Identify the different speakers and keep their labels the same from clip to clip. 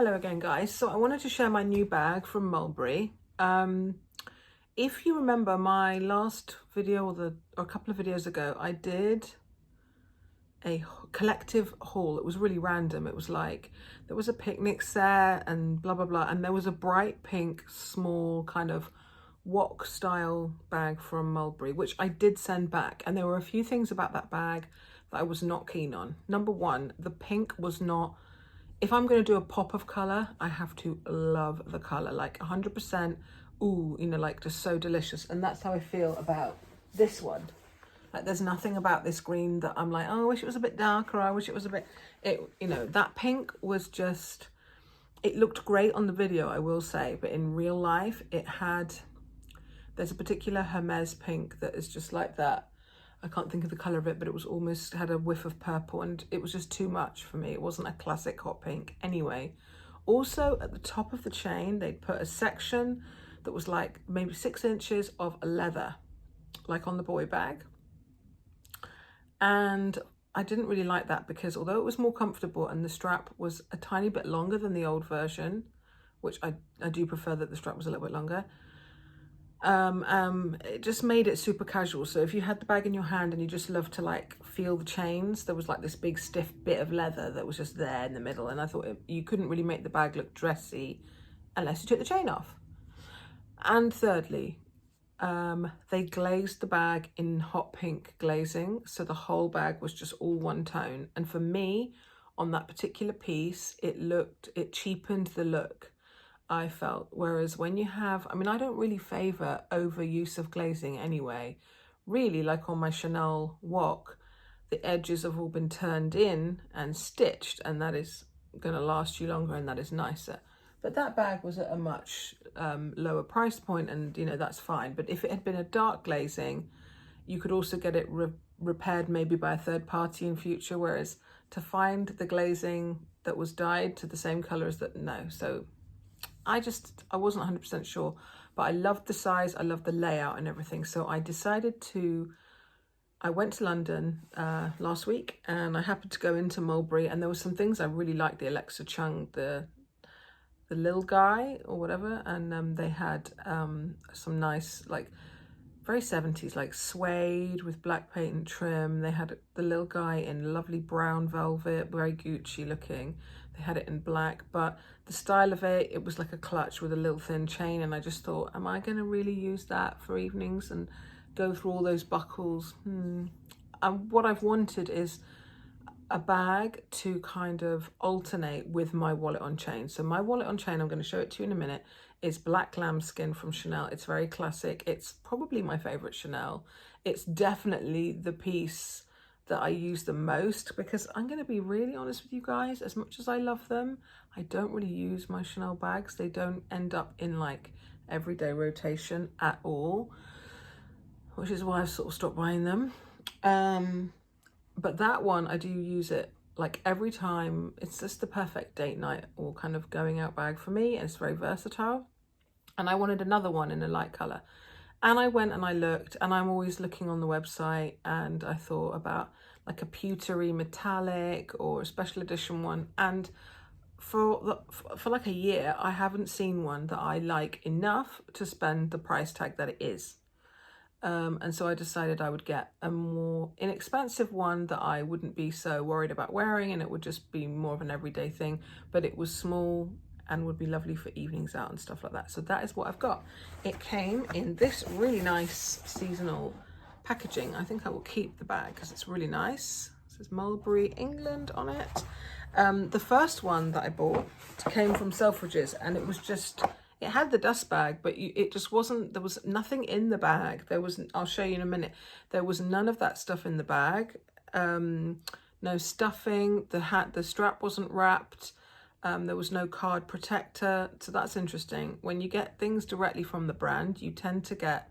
Speaker 1: Hello again, guys. So I wanted to share my new bag from Mulberry. If you remember my last video or a couple of videos ago, I did a collective haul. It was really random. It was like there was a picnic set and blah blah blah, and there was a bright pink small kind of WOC style bag from Mulberry, which I did send back, and there were a few things about that bag that I was not keen on. Number one, the pink was not, if I'm going to do a pop of color, I have to love the color, like 100%. Ooh, you know, like just so delicious. And that's how I feel about this one. Like there's nothing about this green that I'm like, oh, I wish it was a bit darker. I wish it was a bit, you know, that pink was just, it looked great on the video, I will say. But in real life, there's a particular Hermes pink that is just like that. I can't think of the color of it, but it was almost had a whiff of purple, and it was just too much for me. It wasn't a classic hot pink anyway. Also, at the top of the chain, they'd put a section that was like maybe 6 inches of leather, like on the boy bag. And I didn't really like that because although it was more comfortable and the strap was a tiny bit longer than the old version, which I do prefer that the strap was a little bit longer, it just made it super casual. So if you had the bag in your hand and you just loved to like feel the chains, there was like this big stiff bit of leather that was just there in the middle, and I thought you couldn't really make the bag look dressy unless you took the chain off. And thirdly, they glazed the bag in hot pink glazing, so the whole bag was just all one tone, and for me on that particular piece it cheapened the look, I felt. Whereas when you have, I mean, I don't really favor overuse of glazing anyway. Really, like on my Chanel WOC, the edges have all been turned in and stitched, and that is going to last you longer, and that is nicer. But that bag was at a much lower price point, and you know, that's fine. But if it had been a dark glazing, you could also get it repaired maybe by a third party in future. Whereas to find the glazing that was dyed to the same color as that, no. So I wasn't 100% sure, but I loved the size, I loved the layout and everything. So I went to London last week, and I happened to go into Mulberry, and there were some things I really liked. The Alexa Chung, the little guy or whatever, and they had some nice, like very 70s, like suede with black patent trim. They had the little guy in lovely brown velvet, very Gucci looking. They had it in black, but the style of it was like a clutch with a little thin chain, and I just thought, am I going to really use that for evenings and go through all those buckles? And what I've wanted is a bag to kind of alternate with my wallet on chain. So my wallet on chain, I'm going to show it to you in a minute, is black lambskin from Chanel. It's very classic. It's probably my favorite Chanel. It's definitely the piece that I use the most, because I'm going to be really honest with you guys, as much as I love them, I don't really use my Chanel bags. They don't end up in like everyday rotation at all, which is why I've sort of stopped buying them. But that one, I do use it like every time. It's just the perfect date night or kind of going out bag for me, and it's very versatile. And I wanted another one in a light color, and I went and I looked, and I'm always looking on the website, and I thought about like a pewtery metallic or a special edition one, and for like a year I haven't seen one that I like enough to spend the price tag that it is. And so I decided I would get a more inexpensive one that I wouldn't be so worried about wearing, and it would just be more of an everyday thing, but it was small and would be lovely for evenings out and stuff like that. So that is what I've got. It came in this really nice seasonal packaging. I think I will keep the bag because it's really nice. It says Mulberry England on it. The first one that I bought came from Selfridges, and it was just, it had the dust bag, but it just wasn't, there was nothing in the bag. There wasn't, I'll show you in a minute. There was none of that stuff in the bag. No stuffing, the strap wasn't wrapped. There was no card protector. So that's interesting. When you get things directly from the brand, you tend to get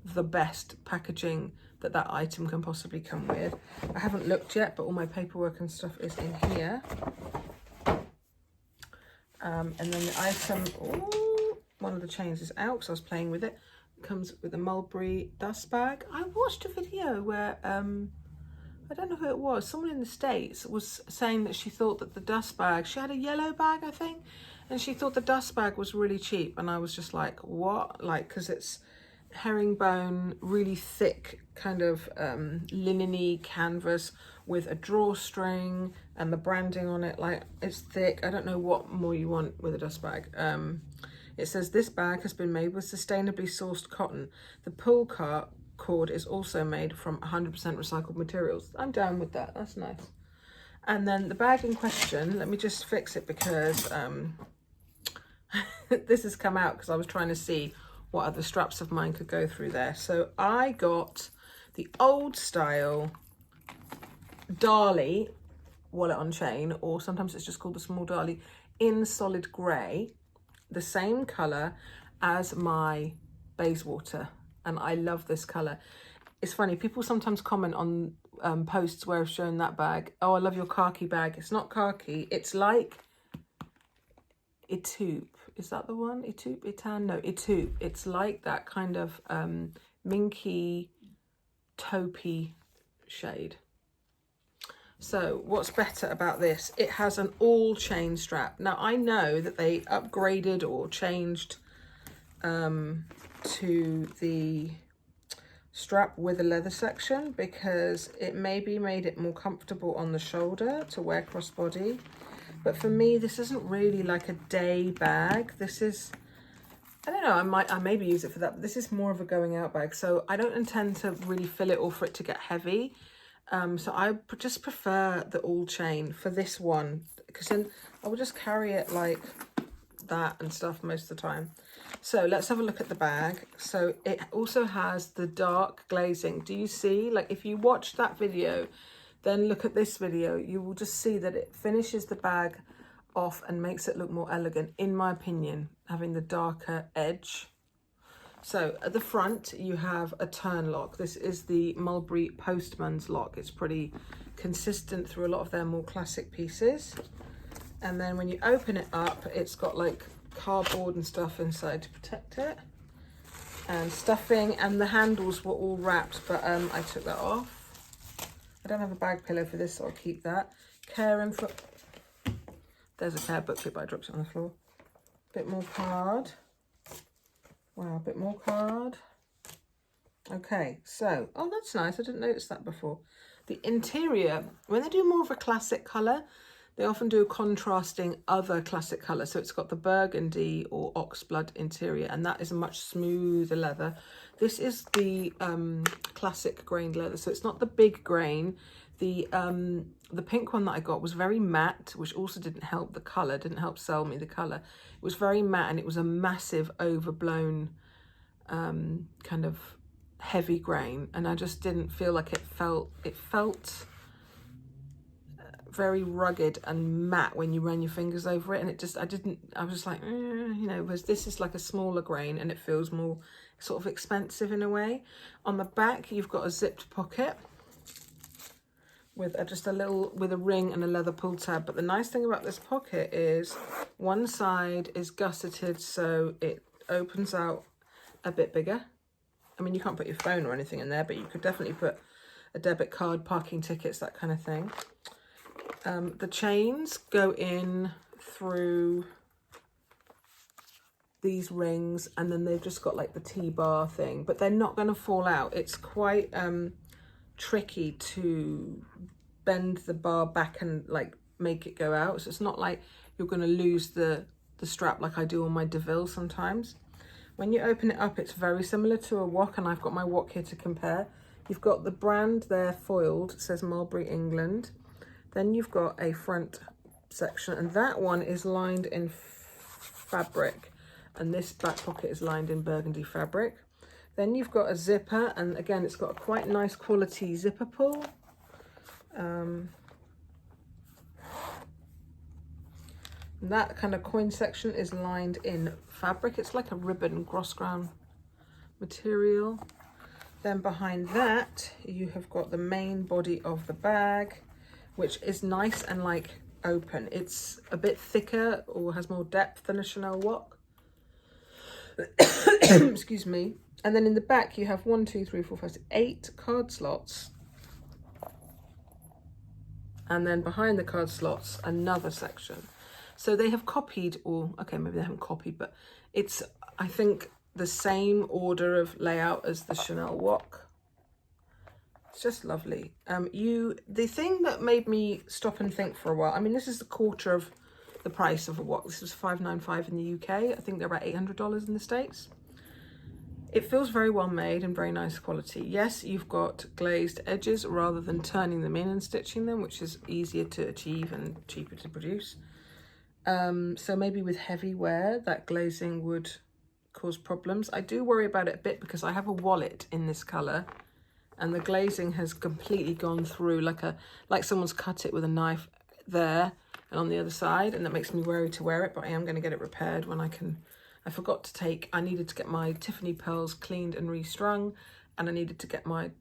Speaker 1: the best packaging that item can possibly come with. I haven't looked yet, but all my paperwork and stuff is in here. And then the item, ooh, one of the chains is out because I was playing with it. It comes with a Mulberry dust bag. I watched a video where I don't know who it was, someone in the States was saying that she thought that the dust bag, she had a yellow bag, I think, And she thought the dust bag was really cheap. And I was just like, what? Like, because it's herringbone, really thick kind of linen-y canvas with a drawstring and the branding on it. Like, it's thick. I don't know what more you want with a dust bag. It says this bag has been made with sustainably sourced cotton. The pull cord is also made from 100% recycled materials. I'm down with that. That's nice. And then the bag in question, let me just fix it because this has come out because I was trying to see what other straps of mine could go through there. So I got the old style Dali wallet on chain, or sometimes it's just called the small Dali, in solid grey, the same colour as my Bayswater. And I love this colour. It's funny, people sometimes comment on posts where I've shown that bag. Oh, I love your khaki bag. It's not khaki. It's like Etoupe. Is that the one? Etoupe? Etan? No, Etoupe. It's like that kind of minky, taupey shade. So what's better about this? It has an all chain strap. Now I know that they upgraded or changed to the strap with a leather section because it maybe made it more comfortable on the shoulder to wear crossbody. But for me, this isn't really like a day bag. This is, I don't know, I maybe use it for that, but this is more of a going out bag. So I don't intend to really fill it or for it to get heavy. So I just prefer the all chain for this one, because then I will just carry it like that and stuff most of the time. So let's have a look at the bag. So it also has the dark glazing. Do you see? Like, if you watch that video, then look at this video, you will just see that it finishes the bag off and makes it look more elegant, in my opinion, having the darker edge. So at the front, you have a turn lock. This is the Mulberry Postman's lock. It's pretty consistent through a lot of their more classic pieces. And then when you open it up, it's got like cardboard and stuff inside to protect it. And stuffing, and the handles were all wrapped, but I took that off. I don't have a bag pillow for this, so I'll keep that. Caring for... There's a care booklet, but I dropped it on the floor. Bit more card. Wow, a bit more card. Okay, so, oh, that's nice. I didn't notice that before. The interior, when they do more of a classic colour, they often do a contrasting other classic colour. So it's got the burgundy or oxblood interior, and that is a much smoother leather. This is the classic grained leather, so it's not the big grain. The pink one that I got was very matte, which also didn't help the colour, didn't help sell me the colour. It was very matte, and it was a massive overblown kind of heavy grain, and I just didn't feel like it felt very rugged and matte when you ran your fingers over it, and I was just like, you know, whereas this is like a smaller grain and it feels more sort of expensive in a way. On the back, you've got a zipped pocket with just a little, with a ring and a leather pull tab. But the nice thing about this pocket is one side is gusseted, so it opens out a bit bigger. I mean, you can't put your phone or anything in there, but you could definitely put a debit card, parking tickets, that kind of thing. The chains go in through these rings, and then they've just got like the T-bar thing, but they're not going to fall out. It's quite tricky to bend the bar back and like make it go out. So it's not like you're going to lose the strap like I do on my DeVille sometimes. When you open it up, it's very similar to a WOC, and I've got my WOC here to compare. You've got the brand there foiled. It says Mulberry England. Then you've got a front section, and that one is lined in fabric, and this back pocket is lined in burgundy fabric. Then you've got a zipper, and again, it's got a quite nice quality zipper pull. That kind of coin section is lined in fabric. It's like a ribbon Grosgrain material. Then behind that, you have got the main body of the bag, which is nice and like open. It's a bit thicker or has more depth than a Chanel WOC. Excuse me. And then in the back, you have 1, 2, 3, 4, 5, 6, 8 card slots. And then behind the card slots, another section. So they have copied, or okay, maybe they haven't copied, but it's, I think, the same order of layout as the Chanel WOC. It's just lovely. The thing that made me stop and think for a while, I mean, this is a quarter of the price of a WOC. This was $5.95 in the UK. I think they're about $800 in the States. It feels very well made and very nice quality. Yes, you've got glazed edges rather than turning them in and stitching them, which is easier to achieve and cheaper to produce. So maybe with heavy wear, that glazing would cause problems. I do worry about it a bit because I have a wallet in this colour and the glazing has completely gone through like someone's cut it with a knife there and on the other side, and that makes me wary to wear it, but I am going to get it repaired when I can. I needed to get my Tiffany pearls cleaned and restrung, and I needed to get my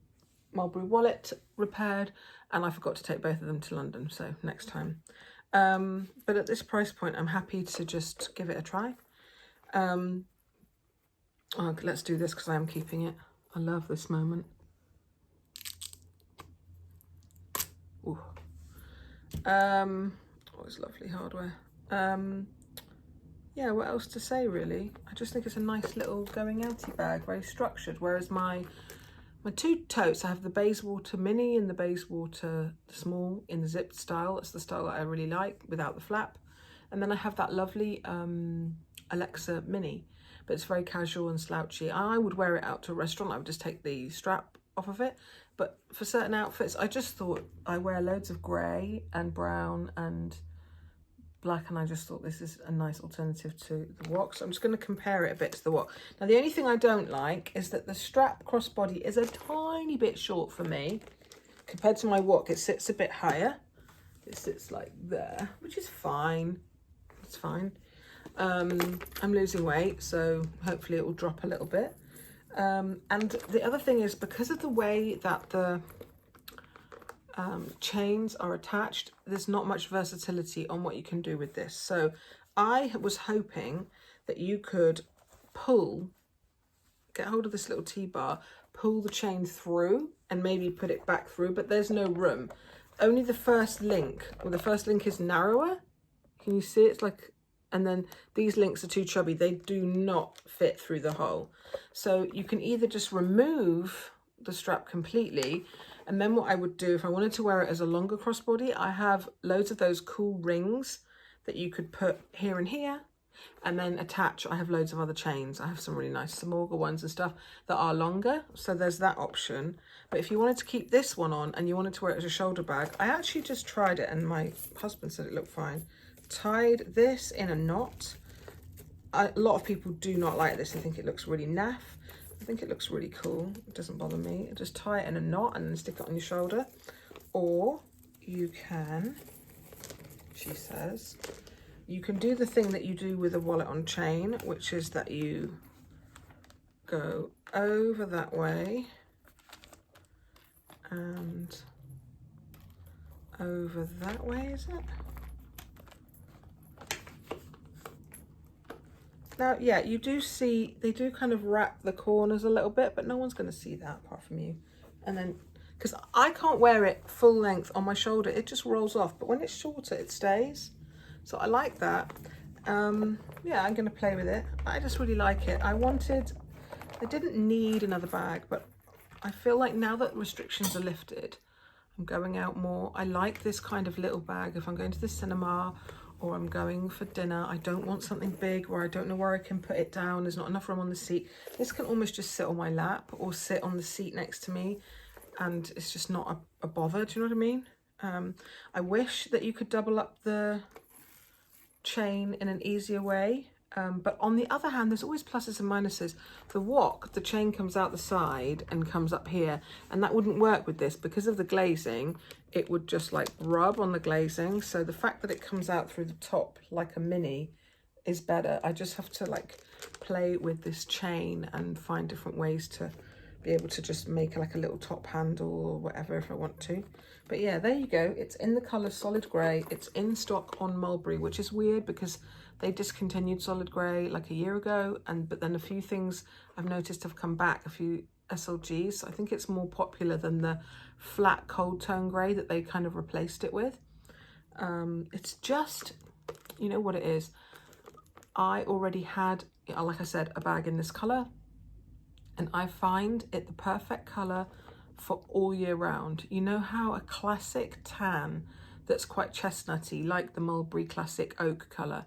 Speaker 1: Mulberry wallet repaired, and I forgot to take both of them to London, so next time. But at this price point, I'm happy to just give it a try. Let's do this because I am keeping it. I love this moment. Ooh. Always lovely hardware. Yeah, what else to say really? I just think it's a nice little going outy bag, very structured. Whereas my two totes, I have the Bayswater Mini and the Bayswater Small in the zipped style. That's the style that I really like without the flap. And then I have that lovely Alexa Mini, but it's very casual and slouchy. I would wear it out to a restaurant. I would just take the strap off of it. But for certain outfits, I just thought I wear loads of grey and brown and black, and I just thought this is a nice alternative to the WOC. So I'm just going to compare it a bit to the WOC. Now, the only thing I don't like is that the strap crossbody is a tiny bit short for me. Compared to my WOC, it sits a bit higher. It sits like there, which is fine. It's fine. I'm losing weight, so hopefully it will drop a little bit. And the other thing is, because of the way that the chains are attached, there's not much versatility on what you can do with this. So I was hoping that you could get hold of this little T-bar, pull the chain through and maybe put it back through, but there's no room. Only the first link, the first link is narrower. Can you see? It's like, and then these links are too chubby. They do not fit through the hole. So you can either just remove the strap completely, and then what I would do if I wanted to wear it as a longer crossbody, I have loads of those cool rings that you could put here and here and then attach. I have loads of other chains. I have some really nice Samorga ones and stuff that are longer, so there's that option. But if you wanted to keep this one on and you wanted to wear it as a shoulder bag, I actually just tried it and my husband said it looked fine. Tied this in a knot. A lot of people do not like this. I think it looks really naff. I think it looks really cool. It doesn't bother me. Just tie it in a knot and then stick it on your shoulder. Or you can, she says, you can do the thing that you do with a wallet on chain, which is that you go over that way and over that way, is it? Now, yeah, you do see, they do kind of wrap the corners a little bit, but no one's going to see that apart from you. And then, because I can't wear it full length on my shoulder, it just rolls off. But when it's shorter, it stays. So I like that. Yeah, I'm going to play with it. I just really like it. I didn't need another bag, but I feel like now that restrictions are lifted, I'm going out more. I like this kind of little bag if I'm going to the cinema or I'm going for dinner. I don't want something big where I don't know where I can put it down. There's not enough room on the seat. This can almost just sit on my lap or sit on the seat next to me, and it's just not a bother. Do you know what I mean? I wish that you could double up the chain in an easier way. But on the other hand, there's always pluses and minuses. The WOC, the chain comes out the side and comes up here, and that wouldn't work with this because of the glazing. It would just like rub on the glazing. So the fact that it comes out through the top like a mini is better. I just have to like play with this chain and find different ways to be able to just make like a little top handle or whatever if I want to. But yeah, there you go. It's in the colour solid grey. It's in stock on Mulberry, which is weird because they discontinued solid grey like a year ago, but then a few things I've noticed have come back, a few SLGs. So I think it's more popular than the flat cold tone grey that they kind of replaced it with. It's just, you know what it is? I already had, like I said, a bag in this colour, and I find it the perfect colour for all year round. You know how a classic tan that's quite chestnutty, like the Mulberry Classic Oak colour,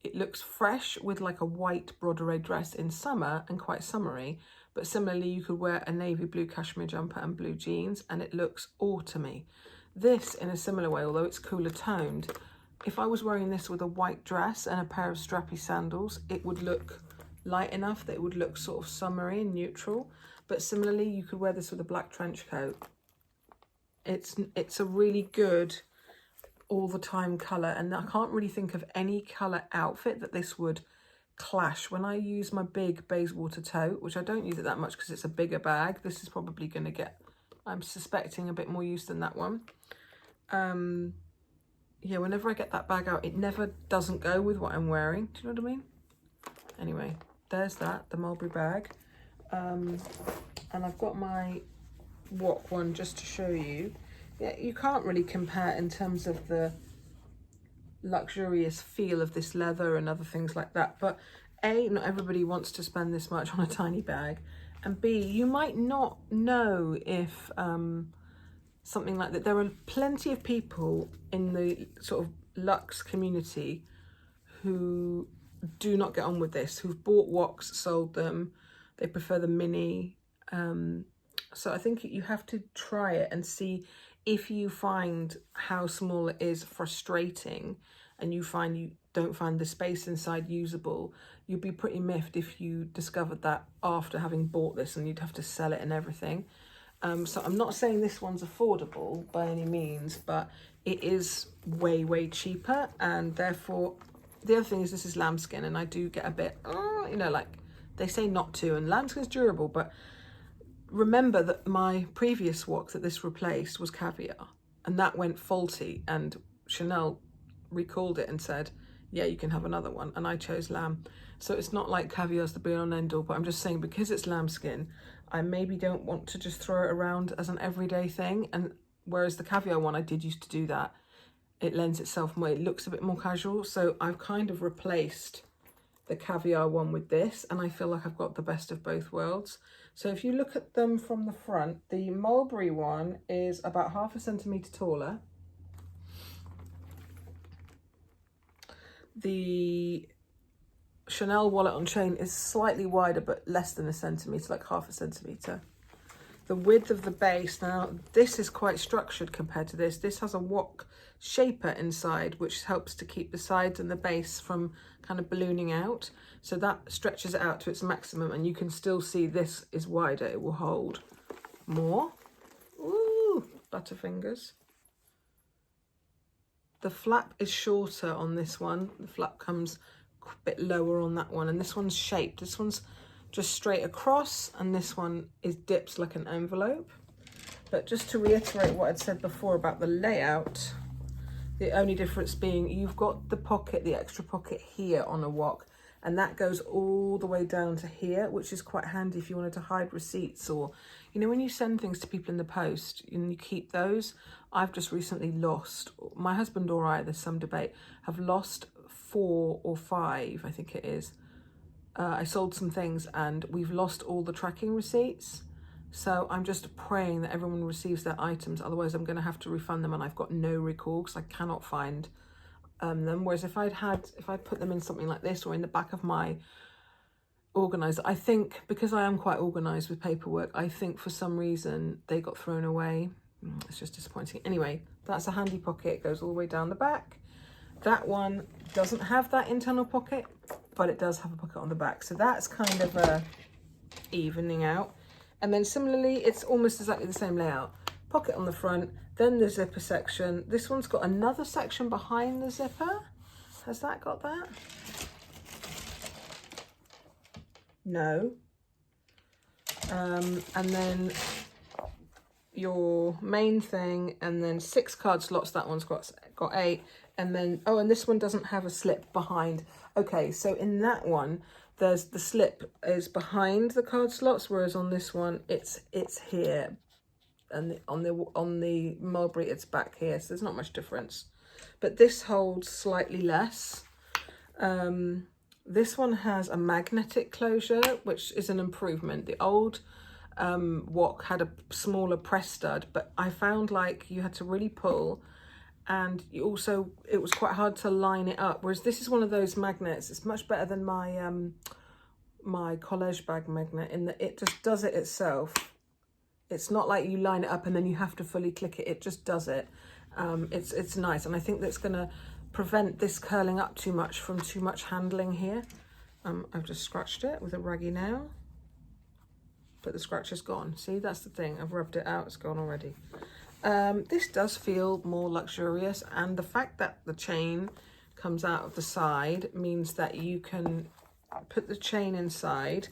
Speaker 1: it looks fresh with like a white broderie dress in summer and quite summery, but similarly you could wear a navy blue cashmere jumper and blue jeans and it looks autumny. This, in a similar way, although it's cooler toned, if I was wearing this with a white dress and a pair of strappy sandals, it would look light enough that it would look sort of summery and neutral. But similarly, you could wear this with a black trench coat. It's a really good all the time colour, and I can't really think of any colour outfit that this would clash. When I use my big Bayswater tote, which I don't use it that much because it's a bigger bag, this is probably going to get, I'm suspecting, a bit more use than that one. Yeah, whenever I get that bag out, it never doesn't go with what I'm wearing. Do you know what I mean? Anyway, there's that, the Mulberry bag. And I've got my WOC one just to show you. Yeah, you can't really compare in terms of the luxurious feel of this leather and other things like that. But A, not everybody wants to spend this much on a tiny bag. And B, you might not know if something like that. There are plenty of people in the sort of luxe community who do not get on with this, who've bought WOCs, sold them, they prefer the mini. So I think you have to try it and see if you find how small it is frustrating and you don't find the space inside usable. You'd be pretty miffed if you discovered that after having bought this and you'd have to sell it and everything. So I'm not saying this one's affordable by any means, but it is way, way cheaper. And therefore, the other thing is this is lambskin, and I do get a bit, you know, like they say not to, and lambskin's durable, but remember that my previous WOC that this replaced was caviar, and that went faulty, and Chanel recalled it and said, yeah, you can have another one, and I chose lamb. So it's not like caviar's the be-all and end-all, but I'm just saying, because it's lambskin, I maybe don't want to just throw it around as an everyday thing. And whereas the caviar one, I did used to do that. It lends itself more, it looks a bit more casual. So I've kind of replaced the caviar one with this, and I feel like I've got the best of both worlds. So if you look at them from the front, the Mulberry one is about 0.5 centimetre taller. The Chanel wallet on chain is slightly wider, but less than 1 centimetre, like 0.5 centimetre. The width of the base, now this is quite structured compared to this. This has a WOC shaper inside, which helps to keep the sides and the base from kind of ballooning out. So that stretches it out to its maximum, and you can still see this is wider. It will hold more. Ooh, butterfingers. The flap is shorter on this one. The flap comes a bit lower on that one, and this one's shaped. This one's just straight across, and this one is dipped like an envelope. But just to reiterate what I'd said before about the layout, the only difference being you've got the pocket, the extra pocket here on a WOC, and that goes all the way down to here, which is quite handy if you wanted to hide receipts, or, you know, when you send things to people in the post and you keep those. I've just recently lost, my husband or I, there's some debate, have lost 4 or 5, I think it is. I sold some things and we've lost all the tracking receipts. So I'm just praying that everyone receives their items. Otherwise, I'm going to have to refund them, and I've got no recall because I cannot find them. Whereas if I'd put them in something like this or in the back of my organizer, I think, because I am quite organized with paperwork, I think for some reason they got thrown away. It's just disappointing. Anyway, that's a handy pocket. It goes all the way down the back. That one doesn't have that internal pocket, but it does have a pocket on the back. So that's kind of a evening out. And then similarly, it's almost exactly the same layout. Pocket on the front, then the zipper section. This one's got another section behind the zipper. Has that got that? No. And then your main thing, and then 6 card slots. That one's got 8. And then, oh, and this one doesn't have a slip behind. Okay, so in that one, there's the slip is behind the card slots, whereas on this one, it's here, and on the Mulberry, it's back here. So there's not much difference, but this holds slightly less. This one has a magnetic closure, which is an improvement. The old WOC had a smaller press stud, but I found like you had to really pull, and you also, it was quite hard to line it up. Whereas this is one of those magnets. It's much better than my my college bag magnet in that it just does it itself. It's not like you line it up and then you have to fully click it. It just does it. It's nice, and I think that's going to prevent this curling up too much from too much handling here. I've just scratched it with a raggy nail, but the scratch is gone. See, that's the thing. I've rubbed it out. It's gone already. This does feel more luxurious, and the fact that the chain comes out of the side means that you can put the chain inside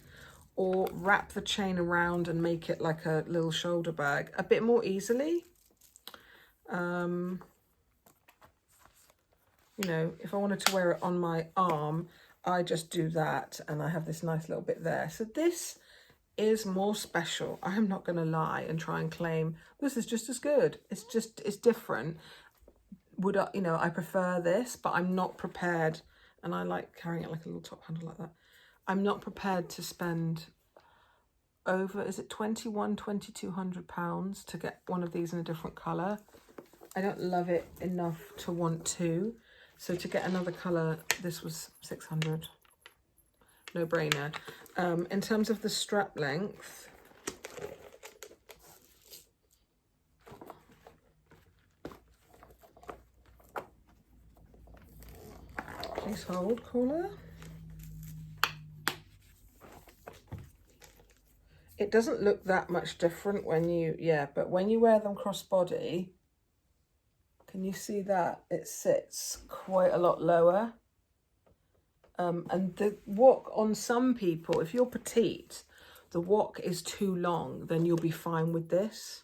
Speaker 1: or wrap the chain around and make it like a little shoulder bag a bit more easily. You know, if I wanted to wear it on my arm, I just do that, and I have this nice little bit there. So this is more special. I am not going to lie and try and claim this is just as good. It's different. Would I, you know, I prefer this, but I'm not prepared, and I like carrying it like a little top handle like that. I'm not prepared to spend over, is it £2,200 to get one of these in a different colour. I don't love it enough to want to. So to get another colour, this was 600. No brainer. In terms of the strap length, please hold, caller. It doesn't look that much different when you, but when you wear them crossbody, can you see that? It sits quite a lot lower. And the WOC on some people, if you're petite, the WOC is too long, then you'll be fine with this.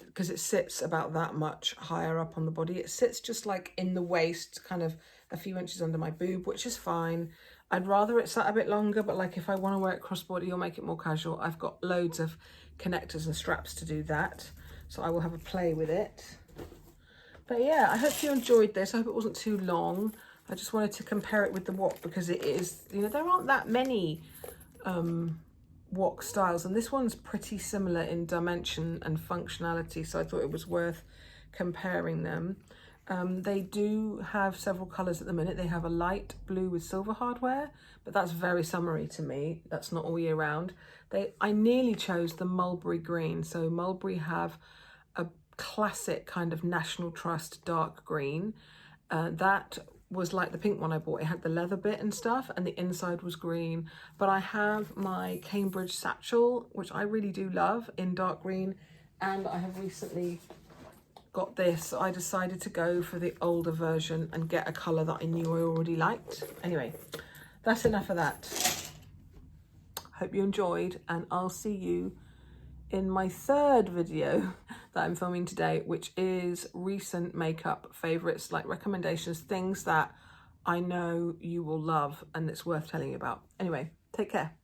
Speaker 1: Because it sits about that much higher up on the body. It sits just like in the waist, kind of a few inches under my boob, which is fine. I'd rather it sat a bit longer, but like if I want to wear it crossbody or make it more casual, I've got loads of connectors and straps to do that. So I will have a play with it. But yeah, I hope you enjoyed this. I hope it wasn't too long. I just wanted to compare it with the WOC because it is, you know, there aren't that many WOC styles, and this one's pretty similar in dimension and functionality, so I thought it was worth comparing them. They do have several colours at the minute. They have a light blue with silver hardware, but that's very summery to me. That's not all year round. I nearly chose the mulberry green. So Mulberry have a classic kind of National Trust dark green. That was like the pink one I bought. It had the leather bit and stuff, and the inside was green. But I have my Cambridge satchel, which I really do love, in dark green, and I have recently got this. So I decided to go for the older version and get a colour that I knew I already liked. Anyway, that's enough of that. Hope you enjoyed, and I'll see you in my third video that I'm filming today, which is recent makeup favourites, like recommendations, things that I know you will love and it's worth telling you about. Anyway, take care.